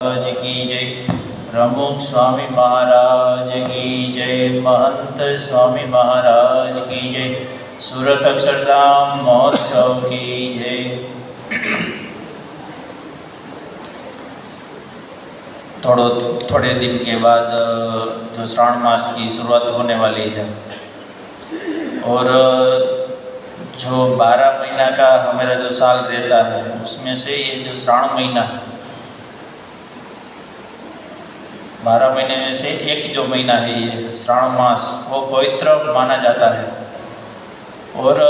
महाराज की जय। प्रमुख स्वामी महाराज की जय। महंत स्वामी महाराज की जय। सूरत अक्षरधाम महोत्सव की जय। थोड़े दिन के बाद जो श्रावण मास की शुरुआत होने वाली है और जो 12 महीना का हमारा जो साल रहता है उसमें से ये जो श्रावण महीना है 12 महीने में से एक जो महीना है ये श्रावण मास वो पवित्र माना जाता है। और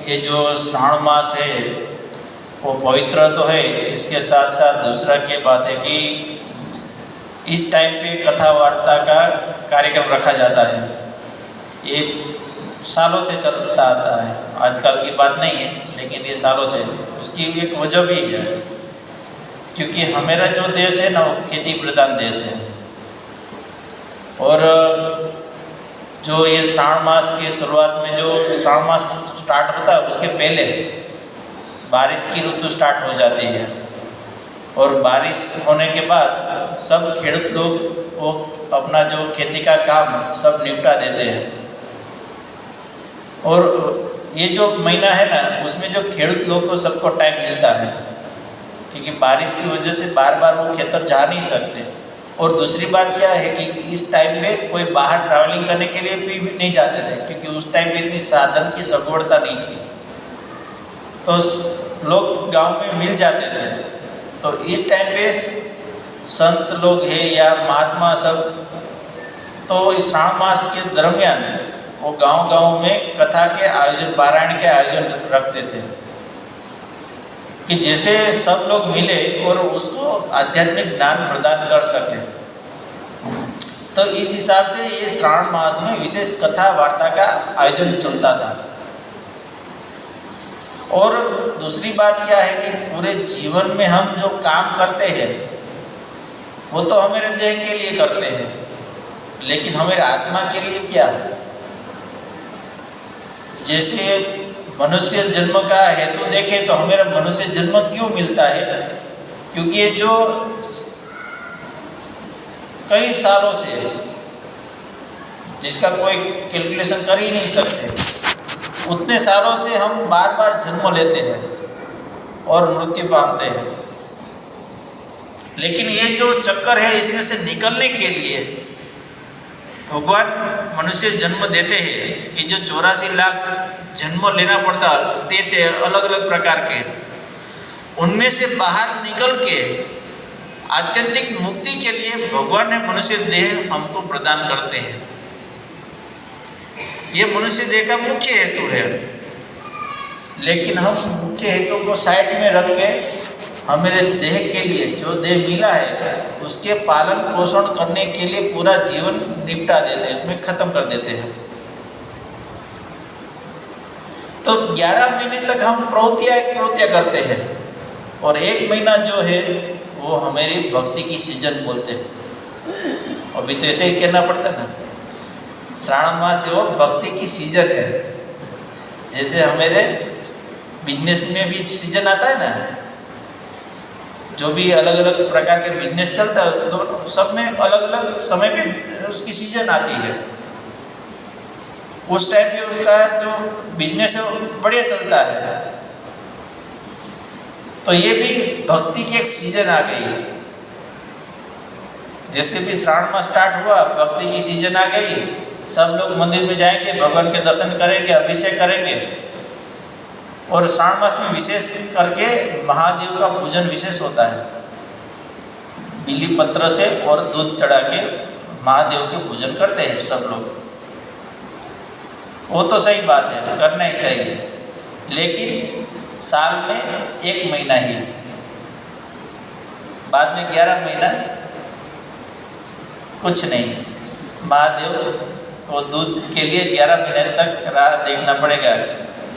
ये जो श्रावण मास है वो पवित्र तो है, इसके साथ साथ दूसरा के बात है कि इस टाइम पे कथा वार्ता का कार्यक्रम रखा जाता है। ये सालों से चलता आता है, आजकल की बात नहीं है, लेकिन ये सालों से। उसकी एक वजह भी है क्योंकि हमारा जो देश है ना वो खेती प्रधान देश है। और जो ये श्रावण मास की शुरुआत में जो श्रावण मास स्टार्ट होता है उसके पहले बारिश की ऋतु स्टार्ट हो जाती है और बारिश होने के बाद सब खेडूत लोग वो अपना जो खेती का काम सब निपटा देते हैं। और ये जो महीना है ना उसमें जो खेडूत लोग को सबको टाइम मिलता है क्योंकि बारिश की वजह से बार बार वो खेतर जा नहीं सकते। और दूसरी बात क्या है कि इस टाइम पे कोई बाहर ट्रैवलिंग करने के लिए भी नहीं जाते थे क्योंकि उस टाइम पे इतनी साधन की सगवड़ता नहीं थी, तो लोग गांव में मिल जाते थे। तो इस टाइम पे संत लोग हैं या महात्मा सब तो इस श्रावण मास के दरमियान वो गांव-गांव में कथा के आयोजन, पारायण के आयोजन रखते थे कि जैसे सब लोग मिले और उसको आध्यात्मिक ज्ञान प्रदान कर सके। तो इस हिसाब से ये श्रावण मास में विशेष कथा वार्ता का आयोजन चलता था। और दूसरी बात क्या है कि पूरे जीवन में हम जो काम करते हैं वो तो हमारे देह के लिए करते हैं, लेकिन हमारे आत्मा के लिए क्या है? जैसे मनुष्य जन्म का हेतु देखें तो हमारा मनुष्य जन्म क्यों मिलता है? क्योंकि ये जो कई सालों से जिसका कोई कैलकुलेशन कर ही नहीं सकते, उतने सालों से हम बार बार जन्म लेते हैं और मृत्यु पाते हैं। लेकिन ये जो चक्कर है इसमें से निकलने के लिए भगवान मनुष्य जन्म देते हैं कि जो 84 लाख जन्म लेना पड़ता देते हैं अलग अलग प्रकार के, उनमें से बाहर निकल के आत्यंतिक मुक्ति के लिए भगवान ने मनुष्य देह हमको प्रदान करते हैं। ये मनुष्य देह का मुख्य हेतु है, लेकिन हम मुख्य हेतु को साइड में रख के हमारे देह के लिए जो देह मिला है उसके पालन पोषण करने के लिए पूरा जीवन निपटा देते हैं, उसमें खत्म कर देते हैं। तो 11 महीने तक हम प्रवृत्तियाँ करते हैं और 1 महीना जो है वो हमारी भक्ति की सीजन बोलते हैं। अभी तो ऐसे ही कहना पड़ता है ना, श्रावण मास है वो भक्ति की सीजन है। जैसे हमारे बिजनेस में भी सीजन आता है ना, जो भी अलग अलग प्रकार के बिजनेस चलता है तो सब में अलग अलग समय पे उसकी सीजन आती है। उस टाइम पे उसका जो बिजनेस है वो बढ़िया चलता है। तो ये भी भक्ति की एक सीजन आ गई है। जैसे भी श्रावण मास स्टार्ट हुआ, भक्ति की सीजन आ गई, सब लोग मंदिर में जाएंगे, भगवान के दर्शन करेंगे, अभिषेक करेंगे। और श्रावण मास में विशेष करके महादेव का पूजन विशेष होता है। बिल्ली पत्र से और दूध चढ़ा के महादेव के पूजन करते हैं सब लोग। वो तो सही बात है, करना ही चाहिए, लेकिन साल में 1 महीना ही, बाद में 11 महीना कुछ नहीं। महादेव वो दूध के लिए 11 महीने तक राह देखना पड़ेगा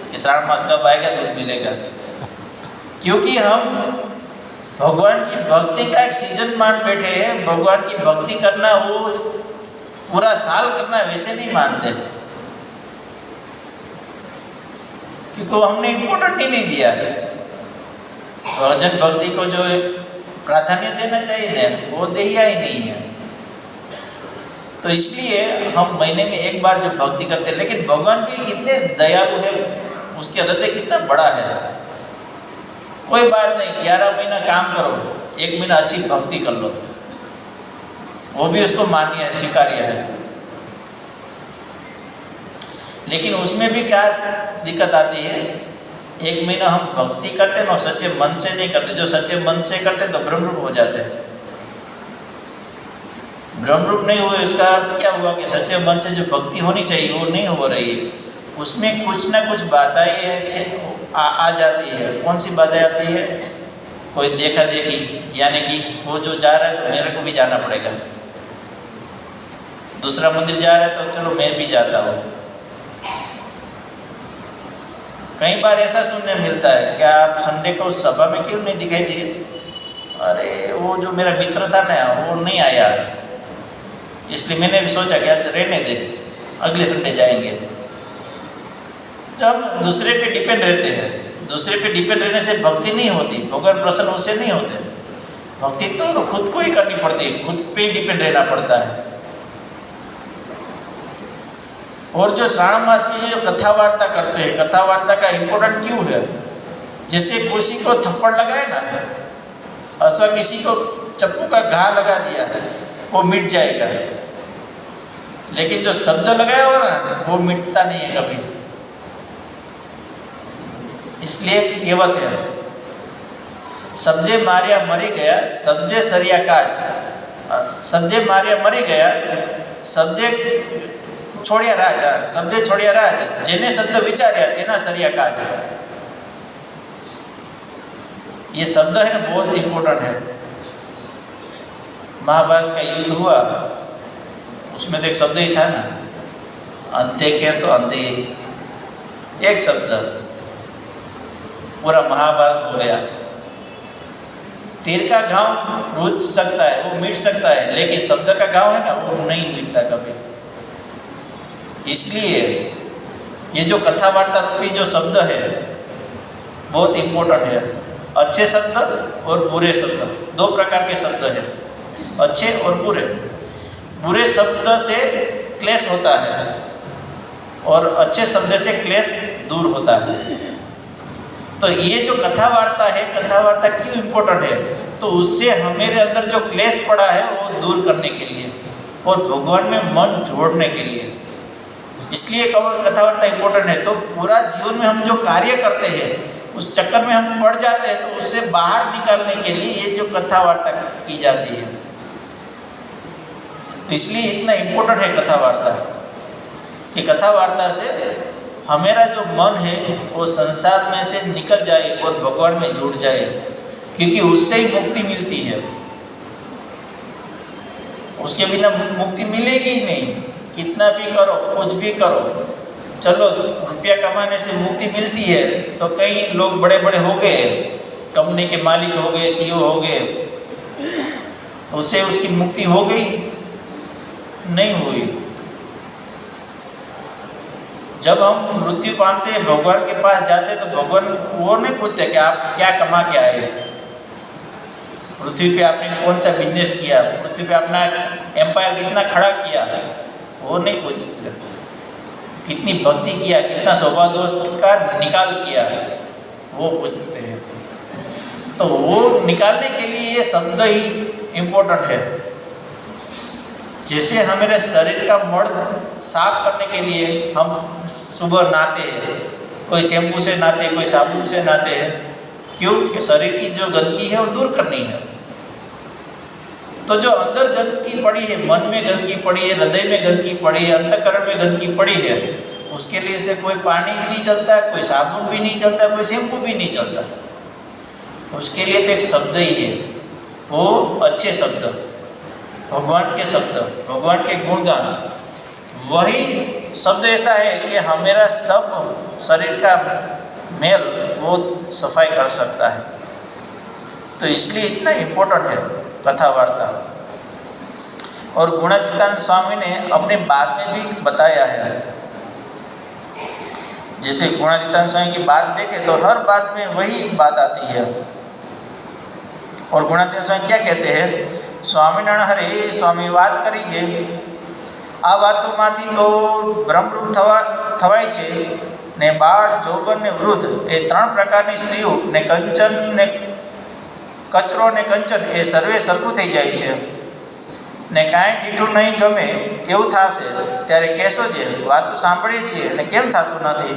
कि श्रावण मास कब आएगा, दूध मिलेगा। क्योंकि हम भगवान की भक्ति का एक सीजन मान बैठे हैं। भगवान की भक्ति करना वो पूरा साल करना वैसे नहीं मानते, क्योंकि हमने इम्पोर्टेंट ही नहीं दिया। भजन भक्ति को जो प्राधान्य देना चाहिए ना, वो दिया ही नहीं है। तो इसलिए हम महीने में एक बार जो भक्ति करते हैं, लेकिन भगवान भी कितने दयालु है, उसके हृदय कितना बड़ा है। कोई बात नहीं, 11 महीना काम करो, 1 महीना अच्छी भक्ति कर लो, वो भी उसको मान्य है, स्वीकार्य है। लेकिन उसमें भी क्या दिक्कत आती है, 1 महीना हम भक्ति करते ना, सच्चे मन से नहीं करते। जो सच्चे मन से करते तो ब्रह्मरूप हो जाते हैं। ब्रह्मरूप नहीं हुए, इसका अर्थ क्या हुआ कि सच्चे मन से जो भक्ति होनी चाहिए वो नहीं हो रही है। उसमें कुछ ना कुछ बाधाएं आ जाती है। कौन सी बाधाएं आती है? कोई देखा देखी, यानी कि वो जो जा रहा है तो मेरे को भी जाना पड़ेगा, दूसरा मंदिर जा रहा है तो चलो मैं भी जाता हूँ। कई बार ऐसा सुनने मिलता है कि आप संडे को सभा में क्यों नहीं दिखाई दिए? अरे वो जो मेरा मित्र था ना वो नहीं आया, इसलिए मैंने भी सोचा कि आज रहने दे, अगले संडे जाएंगे। जब हम दूसरे पे डिपेंड रहते हैं, दूसरे पे डिपेंड रहने से भक्ति नहीं होती, भगवान प्रसन्न उससे नहीं होते। भक्ति तो खुद को ही करनी पड़ती है, खुद पे ही डिपेंड रहना पड़ता है। और जो श्रावण मास में जो कथा वार्ता करते हैं, कथा वार्ता का इम्पोर्टेंट क्यों है? जैसे किसी को थप्पड़ लगाए ना, ऐसा किसी को चप्पू का घा लगा दिया वो मिट जाएगा, लेकिन जो शब्द लगाया हो ना वो मिटता नहीं है कभी। इसलिए कहावत है, शब्दे मारिया मरी गया, शब्दे सरिया काज। शब्दे मारिया मरी गया, शब्दे छोड़िया राज, शब्दे छोड़िया राज, जेने शब्द विचार्या तेना सरिया काज। ये शब्द है ना बहुत इंपॉर्टेंट है। महाभारत का युद्ध हुआ, उसमें तो एक शब्द ही था ना, अंधे के तो अंधे, एक शब्द पूरा महाभारत हो गया। तीर का घाव रुझ सकता है, वो मिट सकता है, लेकिन शब्द का घाव है ना वो नहीं मिटता कभी। इसलिए ये जो कथा वार्ता रूपी जो शब्द है बहुत इंपॉर्टेंट है। अच्छे शब्द और बुरे शब्द, दो प्रकार के शब्द है, अच्छे और बुरे। बुरे शब्द से क्लेश होता है और अच्छे शब्द से क्लेश दूर होता है। तो ये जो कथा वार्ता है, कथा वार्ता क्यों इम्पोर्टेंट है? तो उससे हमारे अंदर जो क्लेश पड़ा है वो दूर करने के लिए और भगवान में मन जोड़ने के लिए, इसलिए कथा वार्ता इम्पोर्टेंट है। तो पूरा जीवन में हम जो कार्य करते हैं उस चक्कर में हम पड़ जाते हैं, तो उससे बाहर निकालने के लिए ये जो कथा वार्ता की जाती है, तो इसलिए इतना इम्पोर्टेंट है कथा वार्ता कि कथा वार्ता से हमारा जो मन है वो संसार में से निकल जाए और भगवान में जुड़ जाए, क्योंकि उससे ही मुक्ति मिलती है। उसके बिना मुक्ति मिलेगी ही नहीं। कितना भी करो, कुछ भी करो, चलो रुपया कमाने से मुक्ति मिलती है, तो कई लोग बड़े बड़े हो गए, कंपनी के मालिक हो गए, सीईओ हो गए, उससे उसकी मुक्ति हो गई? नहीं हुई। जब हम मृत्यु पाते हैं, भगवान के पास जाते हैं, तो भगवान वो नहीं पूछते कि आप क्या कमा के आए, पृथ्वी पे आपने कौन सा बिजनेस किया, पृथ्वी पे अपना एम्पायर कितना खड़ा किया, वो नहीं पूछते। कितनी भक्ति किया, कितना स्वभाव दोष का निकाल किया, वो पूछते हैं। तो वो निकालने के लिए ये शब्द ही इम्पोर्टेंट है। जैसे हमारे शरीर का मड़ साफ करने के लिए हम सुबह नहाते हैं, कोई शैम्पू से नहाते हैं, कोई साबुन से नहाते हैं, क्यों? कि शरीर की जो गंदगी है वो दूर करनी है। तो जो अंदर गंदगी पड़ी है, मन में गंदगी पड़ी है, हृदय में गंदगी पड़ी है, अंतःकरण में गंदगी पड़ी है, उसके लिए से कोई पानी भी नहीं चलता है, कोई साबुन भी नहीं चलता, कोई शैम्पू भी नहीं चलता। उसके लिए तो एक शब्द ही है, वो अच्छे शब्द, भगवान के शब्द, भगवान के गुणगान। वही शब्द ऐसा है कि हमारा सब शरीर का मेल वो सफाई कर सकता है। तो इसलिए इतना इम्पोर्टेंट है कथा वार्ता। और गुणातीतानंद स्वामी ने अपने बात में भी बताया है। जैसे गुणातीतानंद स्वामी की बात देखें तो हर बात में वही बात आती है और गुणातीतानंद स्वामी क्या कहते हैं? સ્વામિનારાયણ હરે સ્વામી વાત કરી છે આ વાતોમાંથી તો બ્રહ્મરૂપ થવાય છે ને બાળ, જોબન ને વૃદ્ધ એ ત્રણ પ્રકારની સ્ત્રીઓ ને કંચન ને કચરો ને કંચન એ સર્વે સરખું થઈ જાય છે ને કાંઈ ટીઠું નહીં ગમે એવું થશે ત્યારે કહેશો છે વાતો સાંભળીએ છીએ ને કેમ થતું નથી?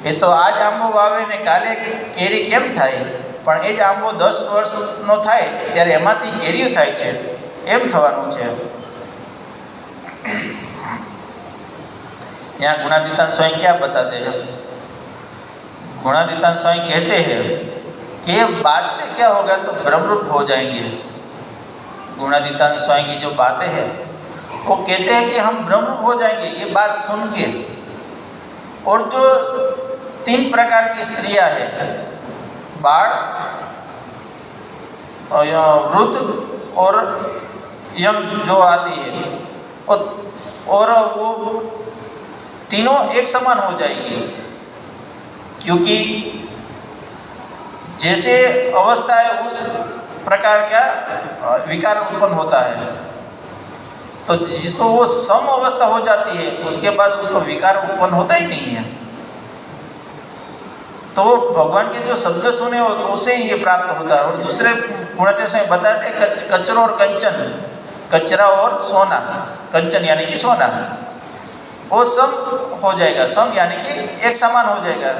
એ તો આજ આંબો વાવે ને કાલે કેરી કેમ થાય? પણ એ જ આંબો 10 વર્ષનો થાય ત્યારે એમાંથી કેરીઓ થાય છે, એમ થવાનું છે। यहाँ गुणातीतानंद स्वामी क्या बताते हैं? गुणातीतानंद स्वामी कहते हैं कि ये बात से क्या होगा तो ब्रह्मरूप हो जाएंगे। गुणातीतानंद स्वामी की जो बातें हैं वो कहते हैं कि हम ब्रह्मरूप हो जाएंगे ये बात सुन के। और जो 3 प्रकार की स्त्रियां हैं, बाढ़, वृद्ध और यंग जो आती है, और वो तीनों एक समान हो जाएगी, क्योंकि जैसे अवस्था है उस प्रकार का विकार उत्पन्न होता है। तो जिसको वो सम अवस्था हो जाती है उसके बाद उसको विकार उत्पन्न होता ही नहीं है। तो भगवान के जो शब्द सुने हो तो उसे ही ये प्राप्त होता है। और दूसरे गुणातीतानंद स्वामी बताते हैं कचरा और कंचन, कचरा और सोना, कंचन यानी कि सोना, वो सम हो जाएगा। सम यानी कि एक समान हो जाएगा।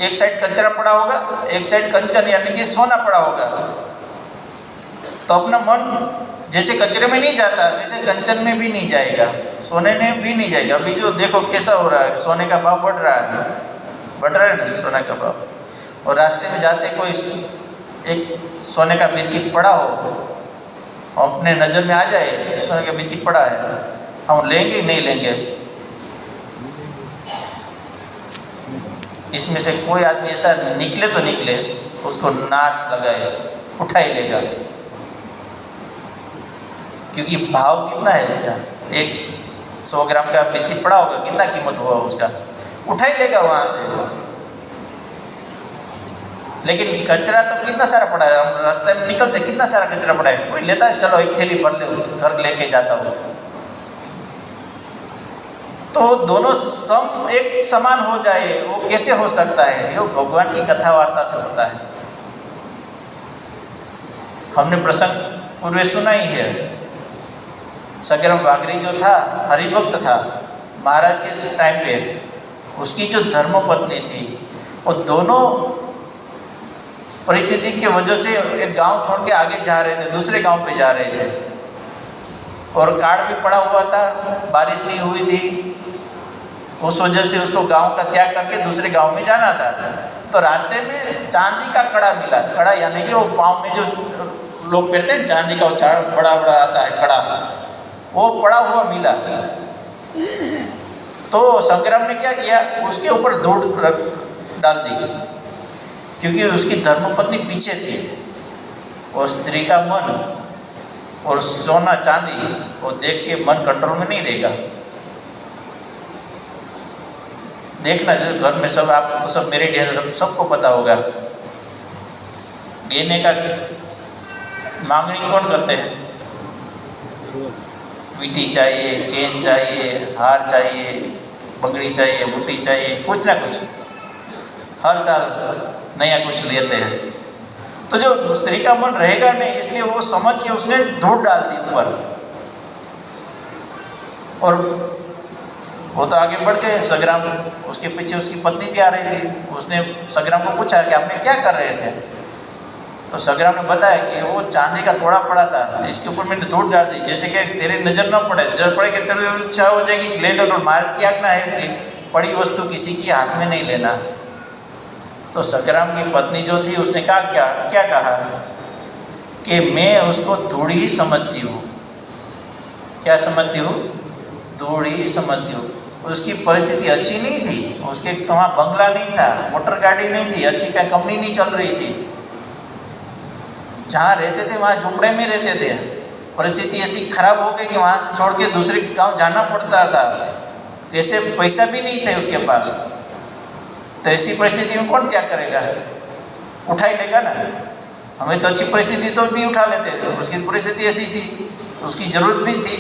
एक साइड कचरा पड़ा होगा, एक साइड कंचन यानी कि सोना पड़ा होगा। तो अपना मन जैसे कचरे में नहीं जाता वैसे कंचन में भी नहीं जाएगा, सोने में भी नहीं जाएगा। अभी जो देखो कैसा हो रहा है, सोने का भाव बढ़ रहा है ना सोने का भाव। और रास्ते में जाते कोई एक सोने का बिस्किट पड़ा हो, अपने नज़र में आ जाए सोने का बिस्किट पड़ा है, हम लेंगे नहीं लेंगे? इसमें से कोई आदमी ऐसा निकले तो निकले उसको नाक लगाए उठा ही लेगा, क्योंकि भाव कितना है इसका। 100 ग्राम का बिस्किट पड़ा होगा, कितना कीमत हुआ उसका, उठा ही लेगा वहाँ से। लेकिन कचरा तो कितना सारा पड़ा है, हम रास्ते में निकलते कितना सारा कचरा पड़ा है, कोई लेता है चलो एक थैली भर ले घर लेके जाता हूँ। तो दोनों सम एक समान हो जाए वो कैसे हो सकता है? ये भगवान की कथा वार्ता से होता है। हमने प्रसंग पूर्व सुना ही है। सग्राम वाघरी जो था हरिभक्त था, महाराज के टाइम पे उसकी जो धर्मपत्नी थी वो दोनों परिस्थिति की वजह से एक गांव छोड़ के आगे जा रहे थे, दूसरे गांव पे जा रहे थे, और कार्ड भी पड़ा हुआ था, बारिश नहीं हुई थी, उस वजह से उसको गांव का त्याग करके दूसरे गांव में जाना था। तो रास्ते में चांदी का कड़ा मिला। कड़ा यानी कि वो पाँव में जो लोग पहनते हैं चांदी का, बड़ा बड़ा आता है कड़ा, वो पड़ा हुआ मिला। तो संग्राम ने क्या किया, उसके ऊपर धूड़ डाल दी, क्योंकि उसकी धर्मपत्नी पीछे थी। और स्त्री का मन और सोना चांदी वो देख के मन कंट्रोल में नहीं रहेगा। देखना जो घर में सब, आप तो सब मेरे डेढ़ सबको पता होगा, गहने का मांगनी कौन करते हैं? वीटी चाहिए, चेन चाहिए, हार चाहिए, बंगड़ी चाहिए, बूटी चाहिए, कुछ ना कुछ हर साल नया कुछ लेते हैं। तो जो स्त्री का मन रहेगा नहीं, इसलिए वो समझ के उसने धूड़ डाल दी ऊपर। और वो तो आगे बढ़ गए संग्राम, उसके पीछे उसकी पत्नी भी आ रही थी। उसने संग्राम को पूछा कि आपने क्या कर रहे थे? तो संग्राम ने बताया कि वो चांदी का थोड़ा पड़ा था, इसके ऊपर मैंने धूड़ डाल दी, जैसे कि तेरे नज़र न पड़े, नजर पड़े कि तेरी इच्छा हो जाएगी ले लो। और महाराज की आज्ञा है कि पड़ी वस्तु किसी के हाथ में नहीं लेना। तो संग्राम की पत्नी जो थी उसने कहा क्या कहा कि मैं उसको धूड़ ही समझती हूँ। क्या समझती हूँ? धूड़ ही समझती हूँ। उसकी परिस्थिति अच्छी नहीं थी, उसके वहाँ बंगला नहीं था, मोटर गाड़ी नहीं थी, अच्छी क्या कंपनी नहीं चल रही थी, जहाँ रहते थे वहाँ झुपड़े में रहते थे। परिस्थिति ऐसी खराब हो गई कि वहाँ से छोड़ के दूसरे गांव जाना पड़ता था, ऐसे पैसा भी नहीं थे उसके पास। तो ऐसी परिस्थिति में कौन त्याग करेगा? उठा ही लेगा ना। हमें तो अच्छी परिस्थिति तो भी उठा लेते, तो उसकी परिस्थिति ऐसी थी, उसकी ज़रूरत भी थी,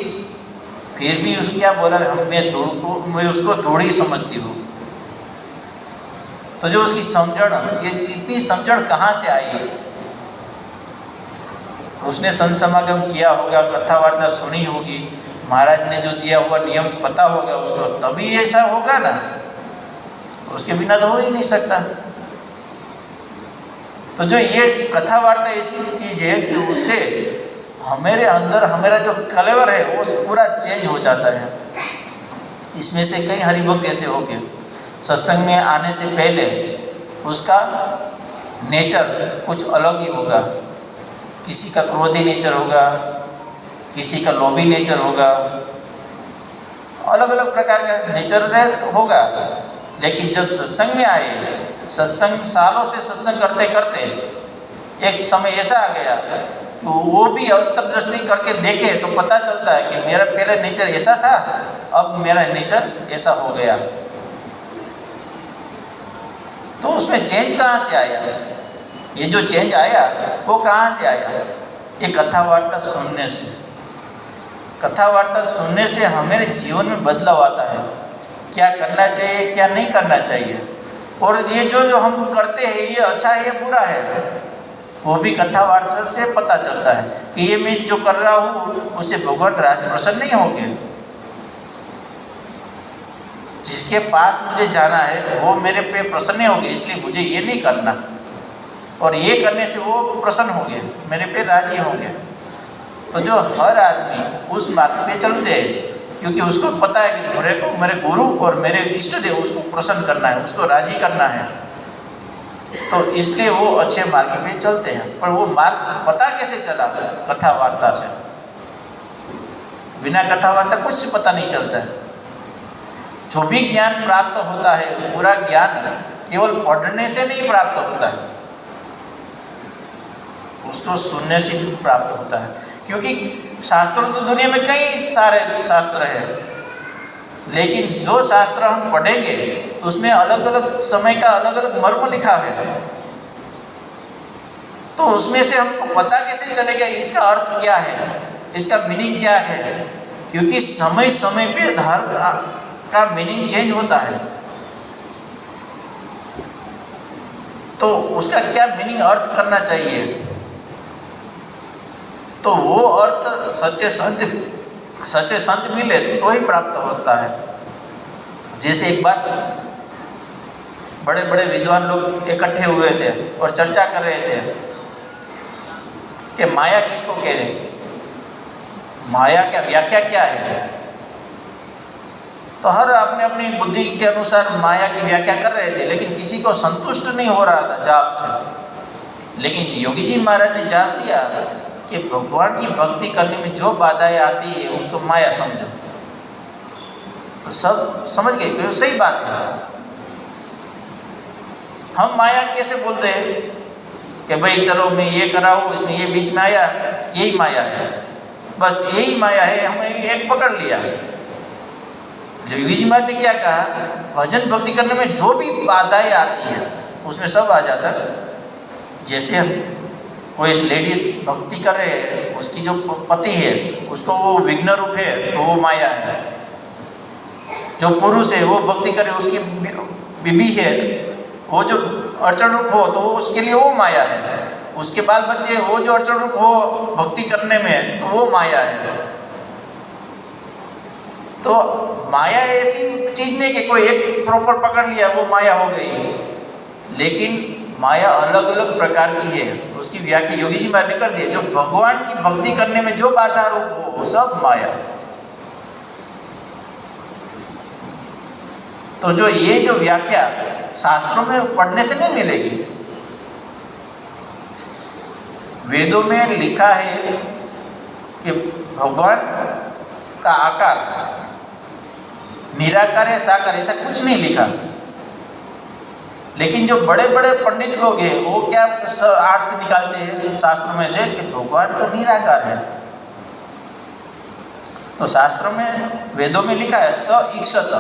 फिर भी उसको क्या बोला, मैं उसको थोड़ी समझती हूँ। तो जो उसकी समझण, ये इतनी समझण कहाँ से आई? उसने संत समागम किया होगा, कथा वार्ता सुनी होगी, महाराज ने जो दिया हुआ नियम पता होगा उसको, तभी ऐसा होगा ना, उसके बिना तो हो ही नहीं सकता। तो जो ये कथा वार्ता ऐसी चीज़ है कि उससे हमारे अंदर हमारा जो कलेवर है वो पूरा चेंज हो जाता है। इसमें से कई हरिभक्त ऐसे हो गए, सत्संग में आने से पहले उसका नेचर कुछ अलग ही होगा, किसी का क्रोधी नेचर होगा, किसी का लोभी नेचर होगा, अलग अलग प्रकार का नेचर होगा। लेकिन जब सत्संग में आए, सत्संग सालों से सत्संग करते करते एक समय ऐसा आ गया तो वो भी अंतर्दृष्टि करके देखे तो पता चलता है कि मेरा पहले नेचर ऐसा था, अब मेरा नेचर ऐसा हो गया। तो उसमें चेंज कहाँ से आया? ये जो चेंज आया वो कहाँ से आया? ये कथा वार्ता सुनने से। कथा वार्ता सुनने से हमारे जीवन में बदलाव आता है, क्या करना चाहिए क्या नहीं करना चाहिए, और ये जो हम करते हैं ये अच्छा है या बुरा है, वो भी कथा वार्ता से पता चलता है कि ये मैं जो कर रहा हूँ उससे भगवान राज प्रसन्न नहीं होंगे। जिसके पास मुझे जाना है वो मेरे पे प्रसन्न होंगे, इसलिए मुझे ये नहीं करना, और ये करने से वो प्रसन्न होंगे, मेरे पे राजी होंगे। तो जो हर आदमी उस मार्ग पे चलते हैं, क्योंकि उसको पता है कि मेरे गुरु और मेरे इष्ट देव उसको प्रसन्न करना है, उसको राजी करना है, तो इसलिए वो अच्छे मार्ग पे चलते हैं। पर वो मार्ग पता कैसे चला? कथा वार्ता से। बिना कथा वार्ता कुछ पता नहीं चलता है। जो भी ज्ञान प्राप्त होता है, पूरा ज्ञान केवल पढ़ने से नहीं प्राप्त होता है, उसको सुनने से भी प्राप्त होता है। क्योंकि शास्त्र तो दुनिया में कई सारे शास्त्र हैं, लेकिन जो शास्त्र हम पढ़ेंगे तो उसमें अलग अलग समय का अलग अलग मर्म लिखा है, तो उसमें से हमको पता कैसे चलेगा इसका अर्थ क्या है, इसका मीनिंग क्या है? क्योंकि समय समय पे धर्म का मीनिंग चेंज होता है, तो उसका क्या मीनिंग अर्थ करना चाहिए, तो वो अर्थ सच्चे संत मिले तो ही प्राप्त होता है। जैसे एक बार बड़े बड़े विद्वान लोग इकट्ठे हुए थे और चर्चा कर रहे थे कि माया किसको कह रहे, माया का व्याख्या क्या है। तो हर अपने अपनी बुद्धि के अनुसार माया की व्याख्या कर रहे थे, लेकिन किसी को संतुष्ट नहीं हो रहा था जाप से। लेकिन योगी जी महाराज ने जान दिया कि भगवान की भक्ति करने में जो बाधाएं आती है उसको माया समझो। तो सब समझ गए कि सही बात है। हम माया कैसे बोलते हैं कि भाई चलो मैं ये कर रहा हूँ, इसमें ये बीच में आया, यही माया है, बस यही माया है, हमें एक पकड़ लिया। जो योगी जी महाराज ने क्या कहा, भजन भक्ति करने में जो भी बाधाएं आती हैं उसमें सब आ जाता है। जैसे कोई लेडीज भक्ति कर रहे हैं, उसकी जो पति है उसको वो विघ्न रूप है तो वो माया है। जो पुरुष है वो भक्ति करे, उसकी बीबी है वो जो अड़चन रूप हो तो वो उसके लिए वो माया है। उसके बाल बच्चे वो जो अड़चन रूप हो भक्ति करने में तो वो माया है। तो माया ऐसी चीज नहीं कि कोई एक प्रॉपर पकड़ लिया वो माया हो गई, लेकिन माया अलग अलग प्रकार की है। उसकी व्याख्या योगी जी महाराज ने कर दी है। जो भगवान की भक्ति करने में जो बाधा रूप हो वो सब माया। तो जो ये जो व्याख्या शास्त्रों में पढ़ने से नहीं मिलेगी। वेदों में लिखा है कि भगवान का आकार निराकार है, साकार, ऐसा कुछ नहीं लिखा। लेकिन जो बड़े बड़े पंडित लोग हैं वो क्या अर्थ निकालते हैं शास्त्र में से कि भगवान तो निराकार है। तो शास्त्र में वेदों में लिखा है स ईक्षत।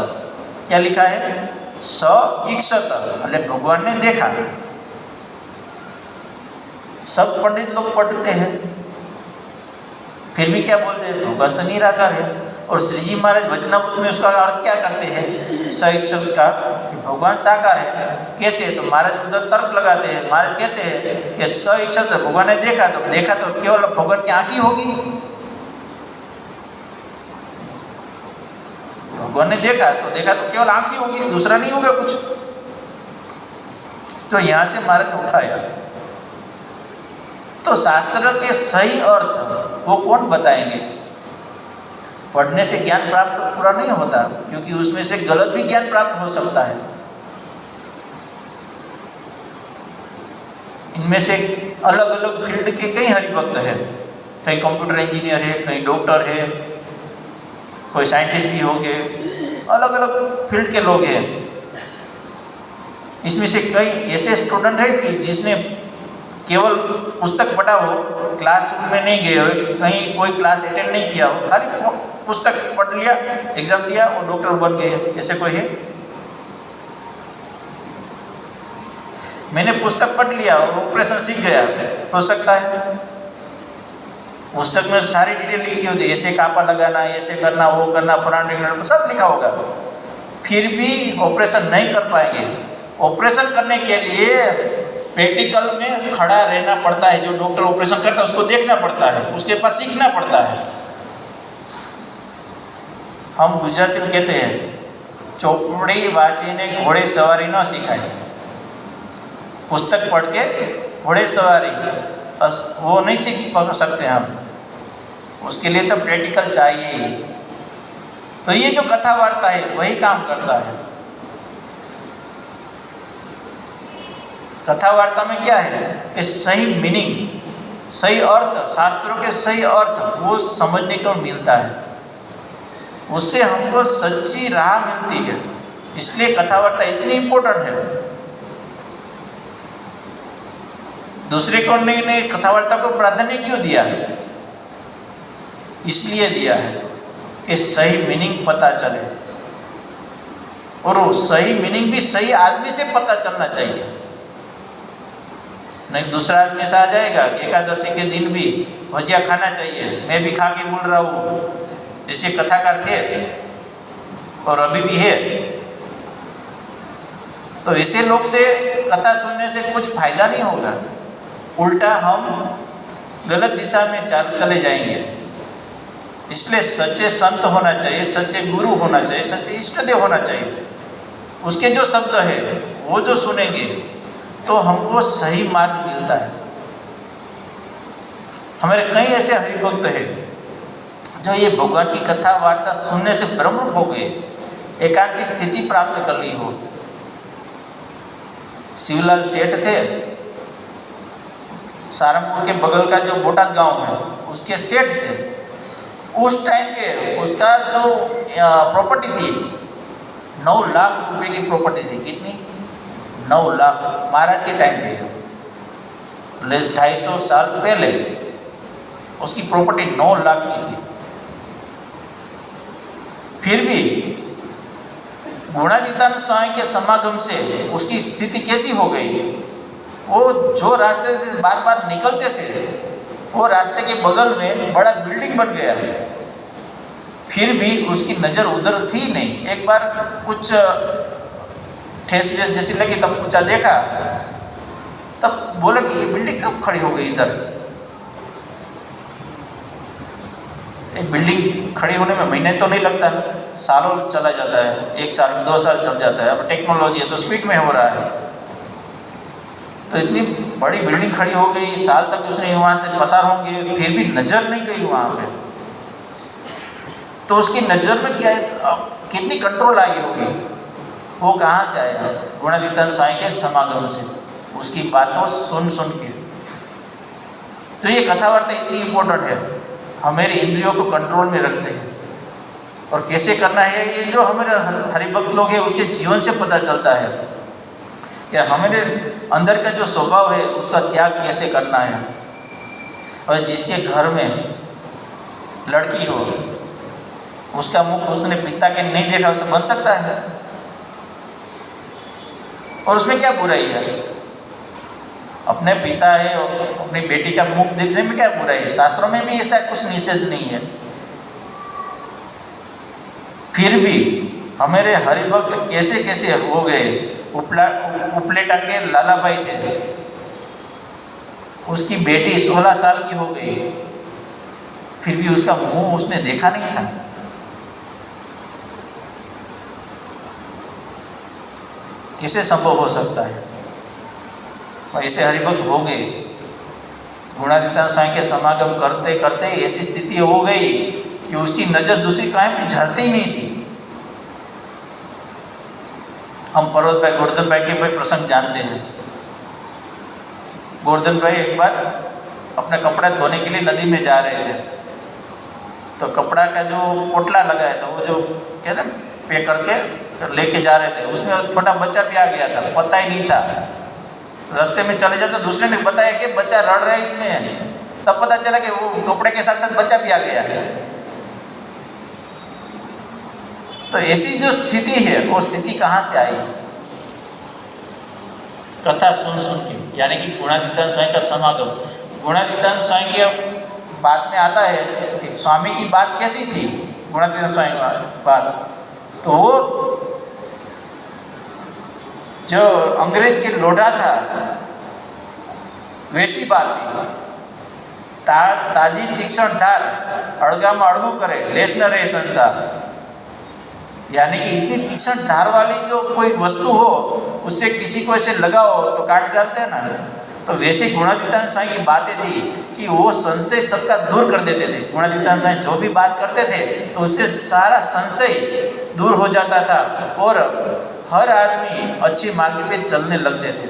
क्या लिखा है? स ईक्षत, मतलब भगवान ने देखा। सब पंडित लोग पढ़ते हैं, फिर भी क्या बोलते हैं, भगवान तो निराकार है। और श्री जी महाराज वचनामृत में उसका अर्थ क्या करते हैं सईक्षक का, कि भगवान साकार है। कैसे? तो महाराज उधर तर्क लगाते हैं। महाराज कहते हैं कि सईक्षक भगवान ने देखा तो केवल भगवान की आंख ही होगी। भगवान ने देखा तो केवल आंख ही होगी, दूसरा नहीं होगा कुछ। तो यहां से महाराज ने उठाया। तो शास्त्र के सही अर्थ वो कौन बताएंगे? पढ़ने से ज्ञान प्राप्त पूरा नहीं होता, क्योंकि उसमें से गलत भी ज्ञान प्राप्त हो सकता है। इनमें से अलग अलग फील्ड के कई हरिभक्त है, कहीं कंप्यूटर इंजीनियर है, कहीं डॉक्टर है, कोई साइंटिस्ट भी होंगे, अलग अलग फील्ड के लोग हैं। इसमें से कई ऐसे स्टूडेंट है कि जिसने केवल पुस्तक पढ़ा हो, क्लासरूम में नहीं गए हो, कहीं कोई क्लास अटेंड नहीं किया हो, खाली पुस्तक पढ़ लिया, एग्जाम दिया और डॉक्टर बन गए। ऐसे कोई है? मैंने पुस्तक पढ़ लिया और ऑपरेशन सीख गया, हो सकता है? पुस्तक में सारी डिटेल लिखी होती है, ऐसे कापा लगाना, ऐसे करना, वो करना, फलाना सब लिखा होगा, फिर भी ऑपरेशन नहीं कर पाएंगे। ऑपरेशन करने के लिए प्रैक्टिकल में खड़ा रहना पड़ता है। जो डॉक्टर ऑपरेशन करता है उसको देखना पड़ता है, उसके पास सीखना पड़ता है। हम गुजराती में कहते हैं, ચોપડી વાંચીને ઘોડે સવારી ન શીખાય। पुस्तक पढ़ के घोड़े सवारी वो नहीं सीख सकते हम, उसके लिए तो प्रैक्टिकल चाहिए ही। तो ये जो कथा वार्ता है वही काम करता है। कथा वार्ता में क्या है कि सही मीनिंग, सही अर्थ, शास्त्रों के सही अर्थ वो समझने को मिलता है, उससे हमको सच्ची राह मिलती है। इसलिए कथा वार्ता इतनी इम्पोर्टेंट है। दूसरे कौन ने कथा वार्ता को प्राधान्य क्यों दिया? इसलिए दिया है कि सही मीनिंग पता चले, और वो सही मीनिंग भी सही आदमी से पता चलना चाहिए। नहीं दूसरा आदमी से आ जाएगा, एकादशी के दिन भी भजिया खाना चाहिए, मैं भी खा के बोल रहा हूँ, जैसे कथाकार थे और अभी भी है। तो ऐसे लोग से कथा सुनने से कुछ फायदा नहीं होगा, उल्टा हम गलत दिशा में चले जाएंगे। इसलिए सच्चे संत होना चाहिए, सच्चे गुरु होना चाहिए, सच्चे इष्ट देव होना चाहिए। उसके जो शब्द है वो जो सुनेंगे तो हमको सही मार्ग मिलता है। हमारे कई ऐसे हरिभक्त है जो ये भगवान की कथा वार्ता सुनने से ब्रह्मरूप हो गए, एकांतिक स्थिति प्राप्त कर ली हो। शिवलाल सेठ थे, सारंगपुर के बगल का जो बोटाद गांव है उसके सेठ थे। उस टाइम पे उसका जो प्रॉपर्टी थी 9 लाख रुपए की प्रॉपर्टी थी। कितनी? 9 लाख। महाराज के टाइम पे, 250 साल पहले उसकी प्रॉपर्टी 9 लाख की थी। फिर भी गुणातीतानंद स्वामी के समागम से उसकी स्थिति कैसी हो गई? वो जो रास्ते से बार बार निकलते थे वो रास्ते के बगल में बड़ा बिल्डिंग बन गया। फिर भी उसकी नज़र उधर थी नहीं। एक बार कुछ ठेस ठेस जैसी लगी, तब पूछा, देखा, तब बोला कि ये बिल्डिंग कब खड़ी हो गई इधर? एक बिल्डिंग खड़ी होने में महीने तो नहीं लगता, सालों चला जाता है, 1 साल 2 साल चल जाता है। अब टेक्नोलॉजी है तो स्पीड में हो रहा है। तो इतनी बड़ी बिल्डिंग खड़ी हो गई, साल तक उसने वहाँ से पसार होंगे, फिर भी नज़र नहीं गई वहाँ पे। तो उसकी नज़र में क्या कितनी कंट्रोल आई होगी? वो कहाँ से आएगा? गुणातीतानंद स्वामी के समागम से, उसकी बातों सुन सुन के। तो ये कथा वार्ता इतनी इम्पोर्टेंट है, हमारे इंद्रियों को कंट्रोल में रखते हैं। और कैसे करना है ये जो हमारे हरिभक्त लोग हैं उसके जीवन से पता चलता है कि हमारे अंदर का जो स्वभाव है उसका त्याग कैसे करना है। और जिसके घर में लड़की हो, उसका मुख उसने पिता के नहीं देखा, उसे बन सकता है? और उसमें क्या बुराई है? अपने पिता है और अपनी बेटी का मुख देखने में क्या बुराई है? शास्त्रों में भी ऐसा कुछ निषेध नहीं है। फिर भी हमारे हरिभक्त कैसे कैसे हो गए। उपलेटा के लालाभाई थे, उसकी बेटी 16 साल की हो गई, फिर भी उसका मुंह उसने देखा नहीं था। कैसे संभव हो सकता है? और ऐसे हरिभक्त हो गए। गुणातीतानंद स्वामी के समागम करते करते ऐसी स्थिति हो गई कि उसकी नजर दूसरी कायम पे झलती ही नहीं थी। हम पर्वत भाई गोवर्धन भाई के भाई प्रसंग जानते हैं। गोवर्धन भाई एक बार अपने कपड़े धोने के लिए नदी में जा रहे थे, तो कपड़ा का जो पोटला लगाया था, वो जो क्या ना पे करके लेके जा रहे थे, उसमें छोटा बच्चा भी आ गया था, पता ही नहीं था। रास्ते में चले जाते, दूसरे ने बताया कि बच्चा रड़ रहा है इसमें, तब पता चला कि वो कपड़े के साथ साथ बच्चा भी आ गया है। तो ऐसी जो स्थिति है, वो स्थिति कहाँ से आई? कथा सुन सुन के, यानी कि गुणातीतानंद स्वामी का समागम। गुणातीतानंद स्वामी के बात में आता है कि स्वामी की बात कैसी थी। गुणातीतानंद स्वामी की बात, तो वो जो अंग्रेज के लोढ़ा था वैसी बात थी। ताजी तीक्ष्ण धार अड़गा में अड़गू करे, लेस न रहे संसार। यानी कि इतनी तीक्ष्ण धार वाली जो कोई वस्तु हो, उससे किसी को ऐसे लगाओ तो काट डालते हैं ना। तो वैसे गुणातीतानंद स्वामी की बातें थी कि वो संशय सबका दूर कर देते थे। गुणातीतानंद स्वामी जो भी बात करते थे तो उससे सारा संशय दूर हो जाता था और हर आदमी अच्छी मार्ग पे चलने लगते थे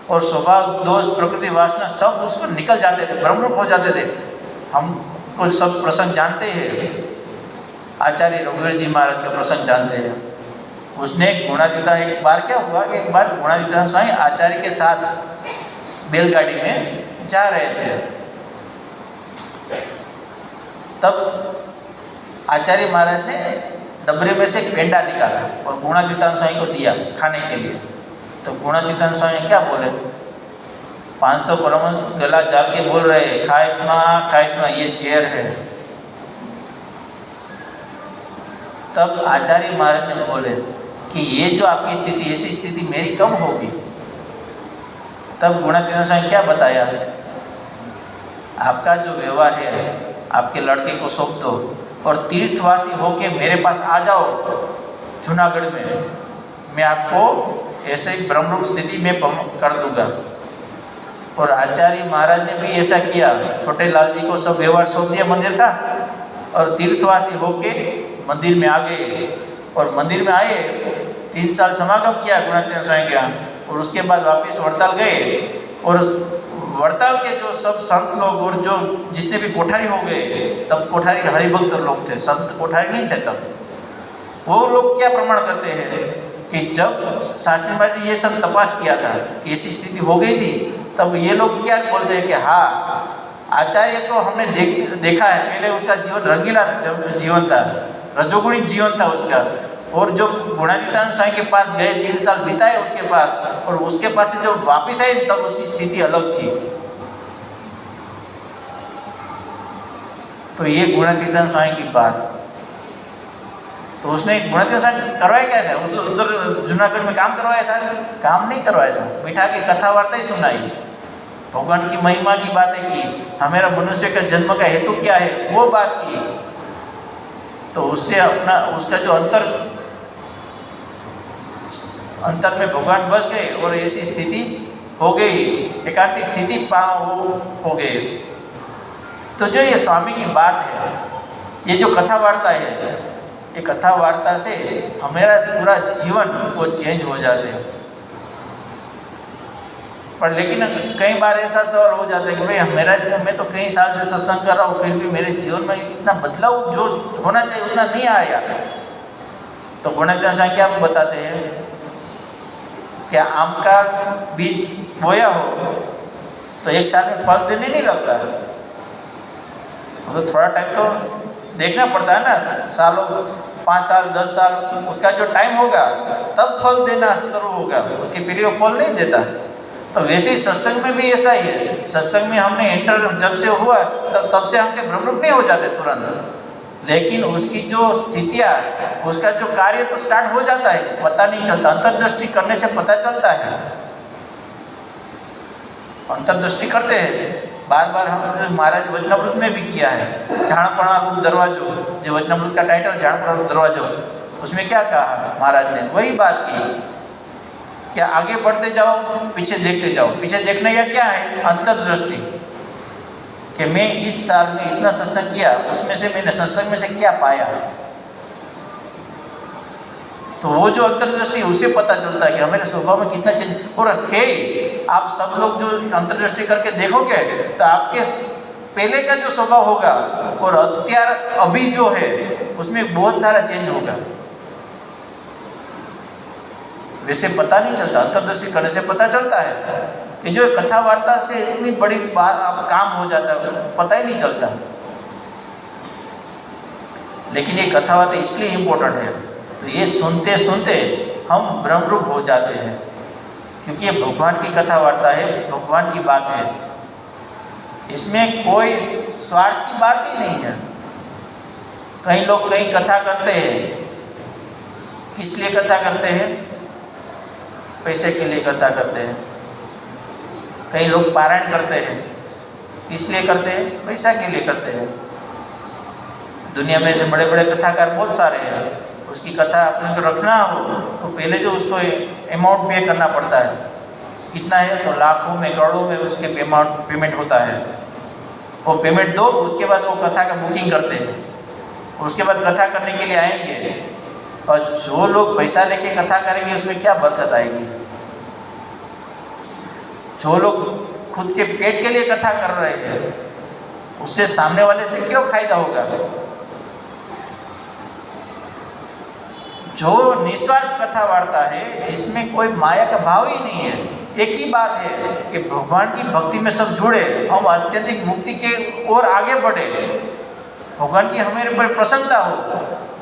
और स्वभाव दोष प्रकृति वासना सब उसको निकल जाते थे, ब्रह्मरूप हो जाते थे। हम कुछ सब प्रसंग जानते हैं, आचार्य रघुवीर जी महाराज का प्रसंग जानते हैं। उसने गुणातीतानंद, एक बार क्या हुआ कि एक बार गुणातीतानंद स्वामी आचार्य के साथ बैलगाड़ी में जा रहे थे, तब आचार्य महाराज ने डबरे में से एक पेंडा निकाला और गुणातीतानंद स्वामी को दिया खाने के लिए। तो गुणातीतानंद स्वामी क्या बोले? 500 परमहंस गला जाल के बोल रहे हैं, खाइस्मा ये जहर है। तब आचार्य महाराज ने बोले कि ये जो आपकी स्थिति, ऐसी स्थिति मेरी कब होगी? तब गुणातीतानंद स्वामी क्या बताया? आपका जो व्यवहार है, आपके लड़के को सौंप दो और तीर्थवासी होके मेरे पास आ जाओ जूनागढ़ में, मैं आपको ऐसे ही ब्रह्मरूप स्थिति में कर दूंगा। और आचार्य महाराज ने भी ऐसा किया। छोटे लाल जी को सब व्यवहार सौंप दिया मंदिर का और तीर्थवासी होके मंदिर में आ गए। और मंदिर में आए, 3 साल समागम किया गुणातीतानंद स्वामी के यहाँ, और उसके बाद वापस वड़ताल गए। और वड़ताल के जो सब संत लोग और जो जितने भी कोठारी हो गए, तब कोठारी हरिभक्त लोग थे, संत कोठारी नहीं थे तब। वो लोग क्या प्रमाण करते हैं कि जब शास्त्री महाराज ने ये सब तपास किया था कि ऐसी स्थिति हो गई थी, तब ये लोग क्या बोलते हैं कि हाँ, आचार्य को हमने देखा है, पहले उसका जीवन रंगीला जीवन था, रजोगुणी जीवन था उसका। और जो गुणातीतानंद स्वामी के पास गए, 3 साल बिताए उसके पास, और उसके पास से जब वापिस आए तब उसकी स्थिति अलग थी। तो ये गुणातीतानंद स्वामी की बात। तो उसने गुणातीतानंद स्वामी करवाया क्या था? उस उधर जूनागढ़ में काम करवाया था? काम नहीं करवाया था, बिठा के कथा वार्ता ही सुनाई, भगवान की महिमा की बातें की, हमारा मनुष्य का जन्म का हेतु क्या है वो बात की। तो उससे अपना उसका जो अंतर में भगवान बस गए और ऐसी स्थिति हो गई, एकांतिक स्थिति हो गए। तो जो ये स्वामी की बात है, ये जो कथा वार्ता है, ये कथा वार्ता से हमारा पूरा जीवन वो चेंज हो जाते हैं। पर लेकिन कई बार ऐसा सवाल हो जाता है कि भाई मैं तो कई साल से सत्संग कर रहा हूँ, फिर भी मेरे जीवन में इतना बदलाव जो होना चाहिए उतना नहीं आया। तो गुणातीतानंद स्वामी क्या बताते हैं? क्या आम का बीज बोया हो तो 1 साल में फल देने नहीं लगता, तो थोड़ा टाइम तो देखना पड़ता है ना, सालों 5 साल 10 साल उसका जो टाइम होगा तब फल देना शुरू होगा, उसके पीरियड फल नहीं देता। तो वैसे ही सत्संग में भी ऐसा ही है। सत्संग में हमने एंटर जब से हुआ तब से हमके ब्रह्मरूप नहीं हो जाते तुरंत, लेकिन उसकी जो स्थितियाँ, उसका जो कार्य तो स्टार्ट हो जाता है, पता नहीं चलता। अंतर्दृष्टि करने से पता चलता है। अंतर्दृष्टि करते हैं बार बार। हम महाराज वचनामृत में भी किया है, झाणपणा रूप दरवाजो, जो वचनामृत का टाइटल झाणपणा रूप दरवाजो, उसमें क्या कहा महाराज ने? वही बात की, क्या आगे बढ़ते जाओ, पीछे देखते जाओ। पीछे देखने का क्या है? अंतर्दृष्टि, कि मैं इस साल में इतना सत्संग किया, उसमें से मैंने सत्संग में से क्या पाया। तो वो जो अंतर्दृष्टि, उसे पता चलता है कि हमारे स्वभाव में कितना चेंज। और है, आप सब लोग जो अंतर्दृष्टि करके देखोगे तो आपके पहले का जो स्वभाव होगा और अभी जो है उसमें बहुत सारा चेंज होगा। वैसे पता नहीं चलता, अंतर्दृष्टि करने से पता चलता है कि जो कथा वार्ता से इतनी बड़ी बात आप काम हो जाता है, पता ही नहीं चलता। लेकिन ये कथा वार्ता इसलिए इम्पोर्टेंट है, तो ये सुनते सुनते हम ब्रह्मरूप हो जाते हैं, क्योंकि ये भगवान की कथा वार्ता है, भगवान की बात है। इसमें कोई स्वार्थ की बात ही नहीं है। कई लोग कई कथा करते हैं, किस लिए कथा करते हैं? पैसे के लिए कथा करते हैं। कई लोग पारायण करते हैं, किस लिए करते हैं? पैसा के लिए करते हैं। दुनिया में से बड़े बड़े कथाकार बहुत सारे हैं, उसकी कथा अपने को रखना हो तो पहले जो उसको अमाउंट पे करना पड़ता है, कितना है तो लाखों में करोड़ों में उसके पेमेंट होता है। वो पेमेंट दो, उसके बाद वो कथा का बुकिंग करते हैं, उसके बाद कथा करने के लिए आएंगे। और जो लोग पैसा लेके कथा करेंगे उसमें क्या बरकत आएगी? जो लोग खुद के पेट के लिए कथा कर रहे हैं, उससे सामने वाले से क्यों फायदा होगा? जो निस्वार्थ कथा वार्ता है, जिसमें कोई माया का भाव ही नहीं है, एक ही बात है कि भगवान की भक्ति में सब जुड़े, हम अत्यधिक मुक्ति के ओर आगे बढ़े, भगवान की हमारे पर प्रसन्नता हो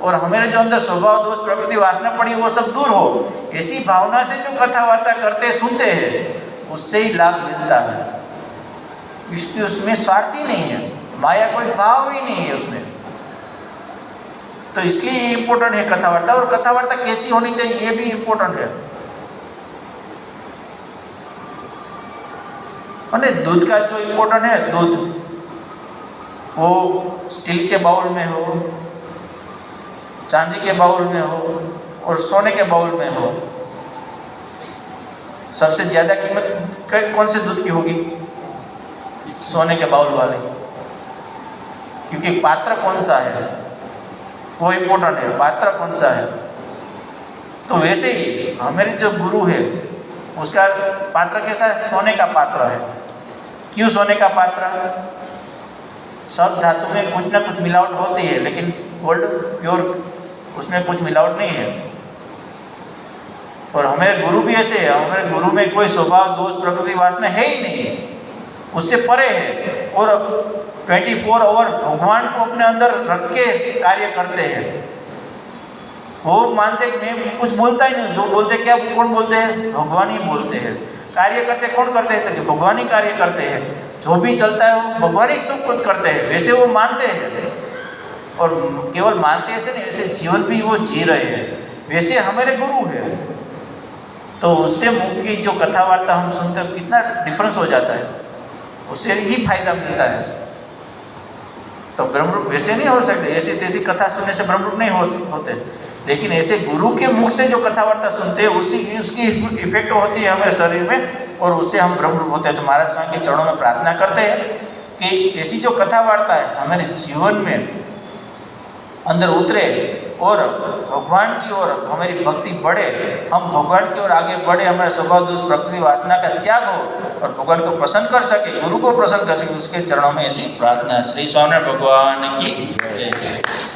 और हमारे जो अंदर स्वभाव दोष प्रकृति वासना पड़ी वो सब दूर हो। ऐसी भावना से जो कथा वार्ता करते सुनते हैं, उससे ही लाभ मिलता है। इसकी उसमें स्वार्थ ही नहीं है, माया कोई भाव ही नहीं है उसमें। तो इसलिए ये इम्पोर्टेंट है कथा वार्ता। और कथा वार्ता कैसी होनी चाहिए ये भी इम्पोर्टेंट है। और दूध का जो इम्पोर्टेंट है, दूध वो स्टील के बाउल में हो, चांदी के बाउल में हो और सोने के बाउल में हो। सबसे ज़्यादा कीमत कौन से दूध की होगी? सोने के बाउल वाले, क्योंकि पात्र कौन सा है वो इम्पोर्टेंट है, पात्र कौन सा है। तो वैसे ही हमारे जो गुरु है उसका पात्र कैसा है? सोने का पात्र है। क्यों सोने का पात्र? सब धातु में कुछ ना कुछ मिलावट होती है, लेकिन गोल्ड प्योर, उसमें कुछ मिलावट नहीं है। और हमारे गुरु भी ऐसे है, हमारे गुरु में कोई स्वभाव दोष प्रकृति वासना है ही नहीं, उससे परे है। और 24 आवर भगवान को अपने अंदर रख के कार्य करते हैं। वो मानते मैं कुछ बोलता ही नहीं, जो बोलते क्या कौन बोलते हैं? भगवान ही बोलते हैं। कार्य करते कौन करते हैं? तो भगवान ही कार्य करते हैं। जो भी चलता है वो भगवान ही सब कुछ करते हैं, वैसे वो मानते हैं। और केवल मानते ऐसे नहीं, वैसे जीवन भी वो जी रहे हैं, वैसे हमारे गुरु है। तो उससे मुख की जो कथा वार्ता हम सुनते हैं, कितना डिफरेंस हो जाता है, उससे ही फायदा मिलता है। तो ब्रह्मरूप वैसे नहीं हो सकते, ऐसी तैसी कथा सुनने से ब्रह्मरूप नहीं होते। लेकिन ऐसे गुरु के मुख से जो कथा वार्ता सुनते हैं, उसकी इफेक्ट होती है हमारे शरीर में, और उससे हम ब्रह्मरूप होते हैं। तो महाराज स्वामी के चरणों में प्रार्थना करते हैं कि ऐसी जो कथा वार्ता है हमारे जीवन में अंदर उतरे और भगवान की ओर हमारी भक्ति बढ़े, हम भगवान की ओर आगे बढ़े, हमारे स्वभाव दोष प्रकृति वासना का त्याग हो और भगवान को प्रसन्न कर सके, गुरु को प्रसन्न कर सके। उसके चरणों में ऐसी प्रार्थना। श्री स्वामी भगवान की जय।